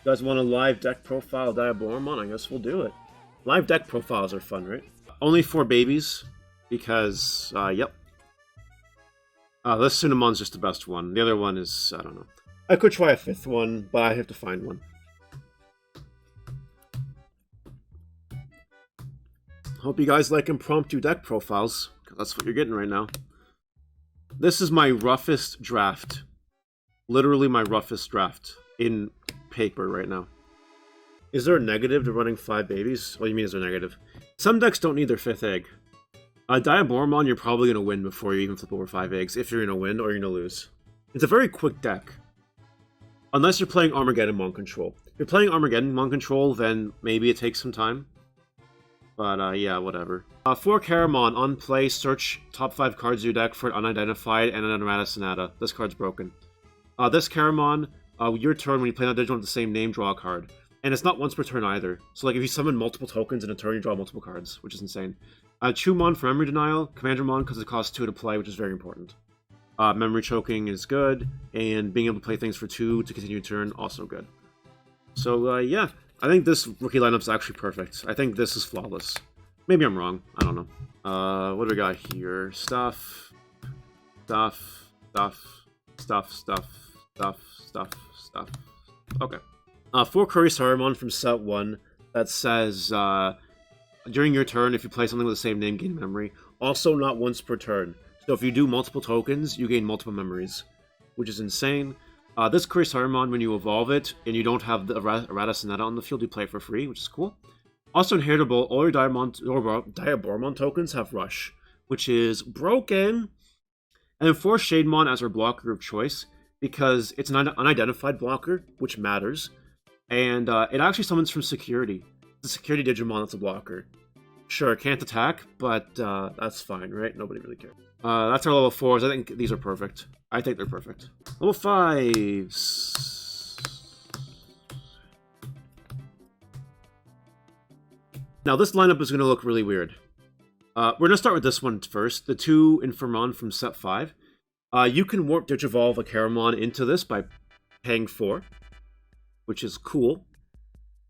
You guys want a live deck profile Diaboromon? I guess we'll do it. Live deck profiles are fun, right? Only 4 babies, because, yep. This Sunamon's just the best one. The other one is, I don't know. I could try a 5th one, but I have to find one. Hope you guys like impromptu deck profiles, because that's what you're getting right now. This is my roughest draft. Literally my roughest draft in paper right now. Is there a negative to running 5 babies? What do you mean is there a negative? Some decks don't need their 5th egg. Diaboromon, you're probably going to win before you even flip over 5 eggs, if you're going to win or you're going to lose. It's a very quick deck. Unless you're playing Armageddonmon Control. If you're playing Armageddonmon Control, then maybe it takes some time. But, yeah, whatever. For Caramon, on play, search top 5 cards of your deck for an unidentified and an errata sonata. This card's broken. This Caramon, your turn, when you play another Digimon with the same name, draw a card. And it's not once per turn either. So, like, if you summon multiple tokens in a turn, you draw multiple cards, which is insane. Chumon for Memory Denial, Commandermon because it costs 2 to play, which is very important. Memory Choking is good, and being able to play things for 2 to continue your turn, also good. So, yeah, I think this rookie lineup is actually perfect. I think this is flawless. Maybe I'm wrong. I don't know. What do we got here? Stuff. Okay. 4 Curry Saruman from set 1 that says, during your turn, if you play something with the same name, gain memory. Also not once per turn. So if you do multiple tokens, you gain multiple memories, which is insane. This Curry Saruman, when you evolve it, and you don't have the errata sonata on the field, you play it for free, which is cool. Also inheritable, all your Diaboromon tokens have Rush, which is broken. And then 4 Shademon as our blocker of choice, because it's an unidentified blocker, which matters. And it actually summons from security. The security Digimon that's a blocker. Sure, can't attack, but that's fine, right? Nobody really cares. That's our level 4s. I think these are perfect. I think they're perfect. Level 5s. Now, this lineup is going to look really weird. We're going to start with this one first. The 2 Infamon from set 5. You can warp Digivolve a Caramon into this by paying 4, which is cool.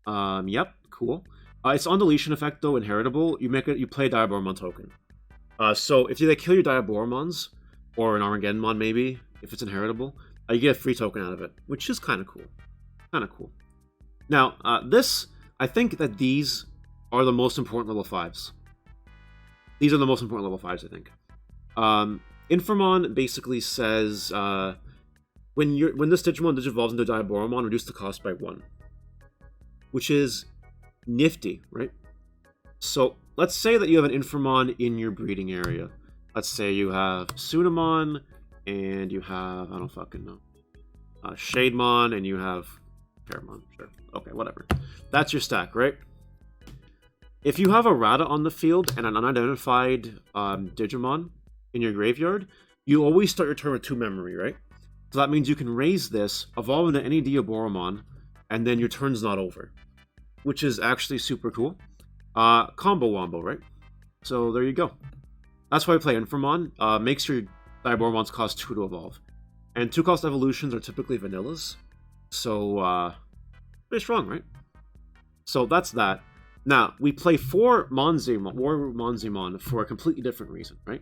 Yep, cool. It's on deletion effect though, inheritable. You play a Diaboromon token. So if they kill your Diaboromons, or an Armageddonmon maybe, if it's inheritable, you get a free token out of it, which is kind of cool. Now, I think that these are the most important level 5s. These are the most important level 5s, I think. Infamon basically says, when this Digimon digivolves into Diaboromon, reduce the cost by 1. Which is nifty, right? So, let's say that you have an Infamon in your breeding area. Let's say you have Sunamon, and you have, I don't fucking know, Shademon, and you have Caramon. Sure. Okay, whatever. That's your stack, right? If you have a Rata on the field and an unidentified Digimon in your graveyard, you always start your turn with 2 memory, right? So that means you can raise this, evolve into any Diaboromon, and then your turn's not over. Which is actually super cool. Combo Wombo, right? So there you go. That's why I play Infamon. Makes your Diaboromons cost 2 to evolve. And 2-cost evolutions are typically vanillas. So, pretty strong, right? So that's that. Now, we play 4 Monzimon for a completely different reason, right?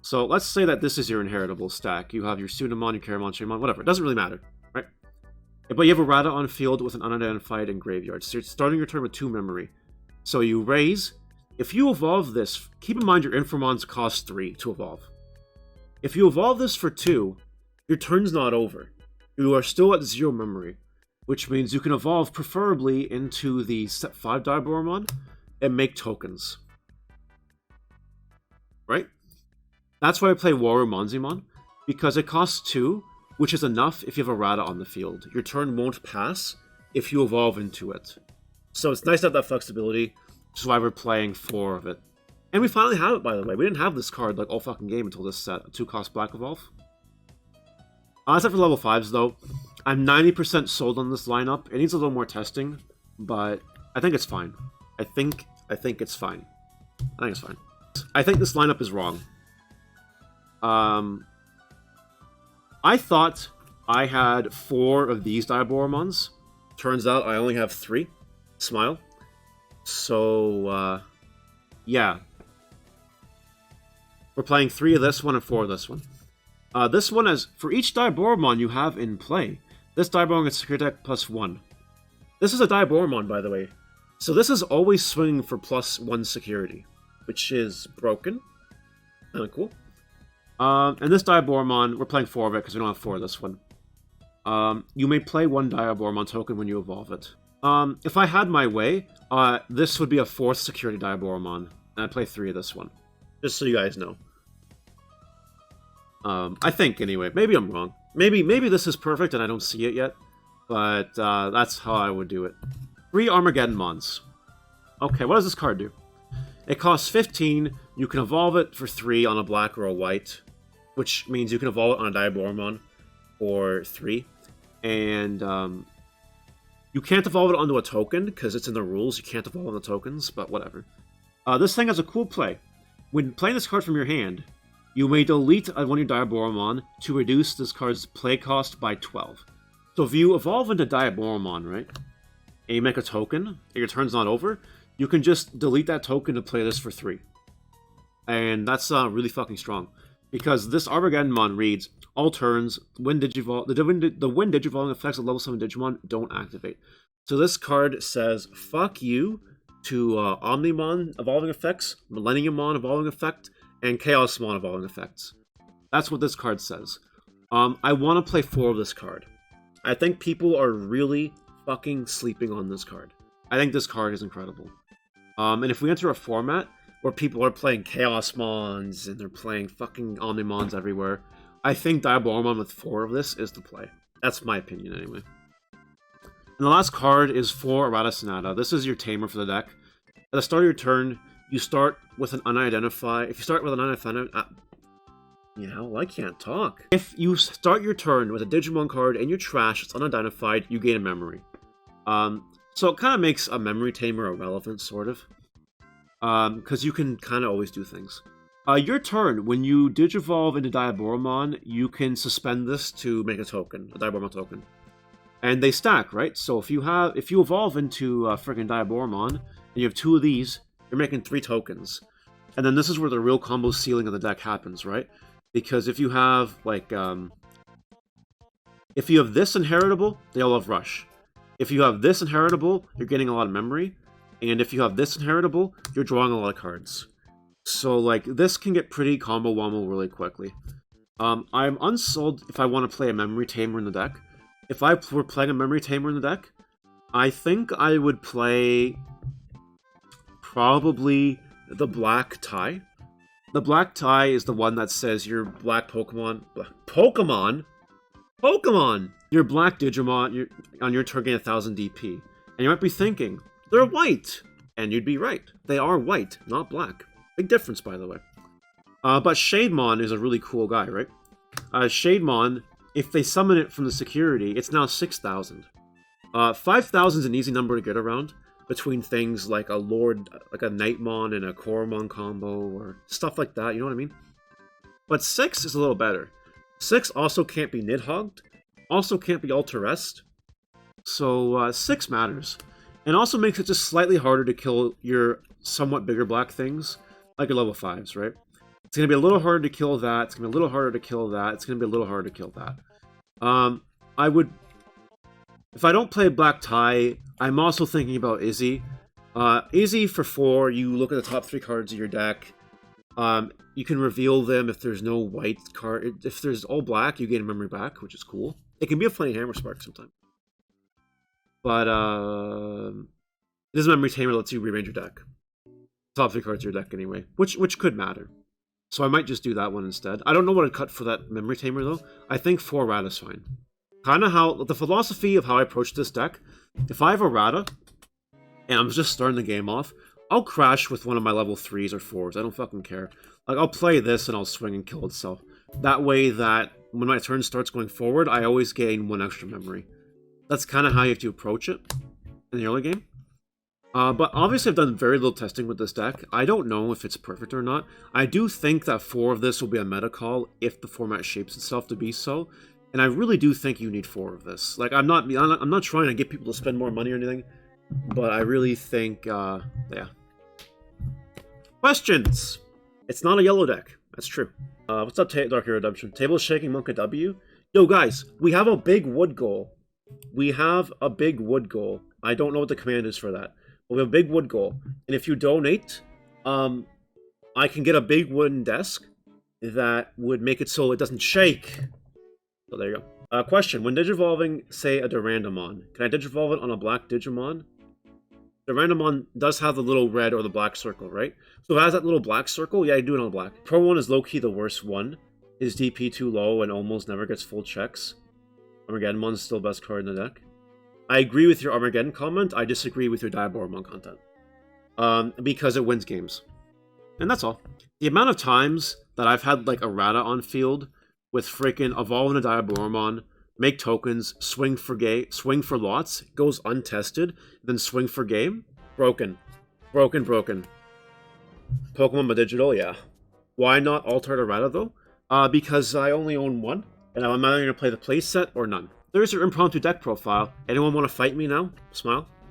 So let's say that this is your inheritable stack. You have your Sunamon, your Caramon, Shademon, whatever. It doesn't really matter, right? But you have a Rata on field with an unidentified in graveyard. So you're starting your turn with 2 memory. So you raise. If you evolve this, keep in mind your Infamons cost 3 to evolve. If you evolve this for 2, your turn's not over. You are still at 0 memory. Which means you can evolve preferably into the set 5 Diaboromon and make tokens. Right? That's why I play Warumonzimon. Because it costs 2. Which is enough if you have a Rata on the field. Your turn won't pass if you evolve into it. So it's nice to have that flexibility, which is why we're playing 4 of it. And we finally have it, by the way. We didn't have this card like all fucking game until this set, a 2-cost Black Evolve. Except for level 5s, though. I'm 90% sold on this lineup. It needs a little more testing, but I think it's fine. I think it's fine. I think it's fine. I think this lineup is wrong. I thought I had 4 of these Diaboromons, Turns out I only have 3. Smile. So, yeah. We're playing 3 of this one and 4 of this one. This one is, for each Diaboromon you have in play, this Diaboromon gets secure deck +1. This is a Diaboromon, by the way. So this is always swinging for +1 security, which is broken. Kinda cool. And this Diaboromon, we're playing 4 of it because we don't have 4 of this one. You may play 1 Diaboromon token when you evolve it. If I had my way, this would be a 4th security Diaboromon, and I'd play 3 of this one. Just so you guys know. I think, anyway. Maybe I'm wrong. Maybe this is perfect and I don't see it yet. But, that's how I would do it. 3 Armageddonmons. Okay, what does this card do? It costs 15. You can evolve it for 3 on a black or a white. Which means you can evolve it on a Diaboromon for 3. And, you can't evolve it onto a token, because it's in the rules. You can't evolve on the tokens, but whatever. This thing has a cool play. When playing this card from your hand, you may delete one of your Diaboromon to reduce this card's play cost by 12. So if you evolve into Diaboromon, right, and you make a token, and your turn's not over, you can just delete that token to play this for 3. And that's really fucking strong. Because this Armageddonmon reads, all turns, the when Digivolving effects of level 7 Digimon don't activate. So this card says, fuck you to Omnimon evolving effects, Millenniummon evolving effect, and Chaosmon evolving effects. That's what this card says. I want to play 4 of this card. I think people are really fucking sleeping on this card. I think this card is incredible. And if we enter a format where people are playing Chaosmons and they're playing fucking Omnimons everywhere, I think Diaboromon with 4 of this is the play. That's my opinion, anyway. And the last card is for Errata Sonata. This is your Tamer for the deck. At the start of your turn, you start with an unidentified... If you start with an unidentified... I can't talk. If you start your turn with a Digimon card in your trash that's unidentified, you gain a memory. So it kind of makes a memory Tamer irrelevant, sort of. Because you can kind of always do things. Your turn, when you Digivolve into Diaboromon, you can suspend this to make a token, a Diaboromon token. And they stack, right? So if you evolve into friggin' Diaboromon, and you have 2 of these, you're making 3 tokens. And then this is where the real combo ceiling of the deck happens, right? Because if you have, like, if you have this inheritable, they all have Rush. If you have this inheritable, you're getting a lot of memory. And if you have this inheritable, you're drawing a lot of cards. So, like, this can get pretty combo-wombo really quickly. I'm unsold if I want to play a Memory Tamer in the deck. If I were playing a Memory Tamer in the deck, I think I would play probably the Black Tie. The Black Tie is the one that says your black Pokemon... Your black Digimon, on your turn gain 1000 DP. And you might be thinking, they're white! And you'd be right. They are white, not black. Big difference, by the way. But Shademon is a really cool guy, right? Shademon, if they summon it from the security, it's now 6,000. 5,000 is an easy number to get around between things like a Nightmon and a Koromon combo or stuff like that, you know what I mean? But 6 is a little better. 6 also can't be Nidhogged, also can't be Alterest, so 6 matters. And also makes it just slightly harder to kill your somewhat bigger black things, like your level 5s, right? It's going to be a little harder to kill that, it's going to be a little harder to kill that, it's going to be a little harder to kill that. If I don't play Black Tie, I'm also thinking about Izzy. Izzy for 4, you look at the top 3 cards of your deck. You can reveal them if there's no white card. If there's all black, you gain a memory back, which is cool. It can be a funny Hammer Spark sometimes. But, this Memory Tamer lets you rearrange your deck. Top 3 cards of your deck anyway, which could matter. So I might just do that one instead. I don't know what I'd cut for that Memory Tamer though. I think 4 Rata is fine. Kind of how, the philosophy of how I approach this deck, if I have a Rata, and I'm just starting the game off, I'll crash with one of my level 3s or 4s, I don't fucking care. Like, I'll play this and I'll swing and kill itself. That way that, when my turn starts going forward, I always gain 1 extra memory. That's kind of how you have to approach it in the early game. But obviously I've done very little testing with this deck. I don't know if it's perfect or not. I do think that 4 of this will be a meta call if the format shapes itself to be so. And I really do think you need 4 of this. Like, I'm not trying to get people to spend more money or anything, but I really think, yeah. Questions! It's not a yellow deck. That's true. What's up, Dark Hero Redemption? Table shaking Monka W? Yo, guys, we have a big wood goal. We have a big wood goal. I don't know what the command is for that. But we have a big wood goal. And if you donate, I can get a big wooden desk that would make it so it doesn't shake. So there you go. Question. When digivolving, say, a Diaboromon, can I digivolve it on a black Digimon? Diaboromon does have the little red or the black circle, right? So if it has that little black circle, yeah, I do it on black. Pro 1 is low-key the worst one. His DP too low and almost never gets full checks. Armageddonmon's still best card in the deck. I agree with your Armageddon comment. I disagree with your Diaboromon content. Because it wins games. And that's all. The amount of times that I've had, like, errata on field with freaking evolve into Diaboromon, make tokens, swing for lots, goes untested, then swing for game. Broken. Broken. Pokemon by Digital, yeah. Why not Altered Errata, though? Because I only own 1, and I'm either going to play the playset or none. There's your impromptu deck profile. Anyone want to fight me now? Smile.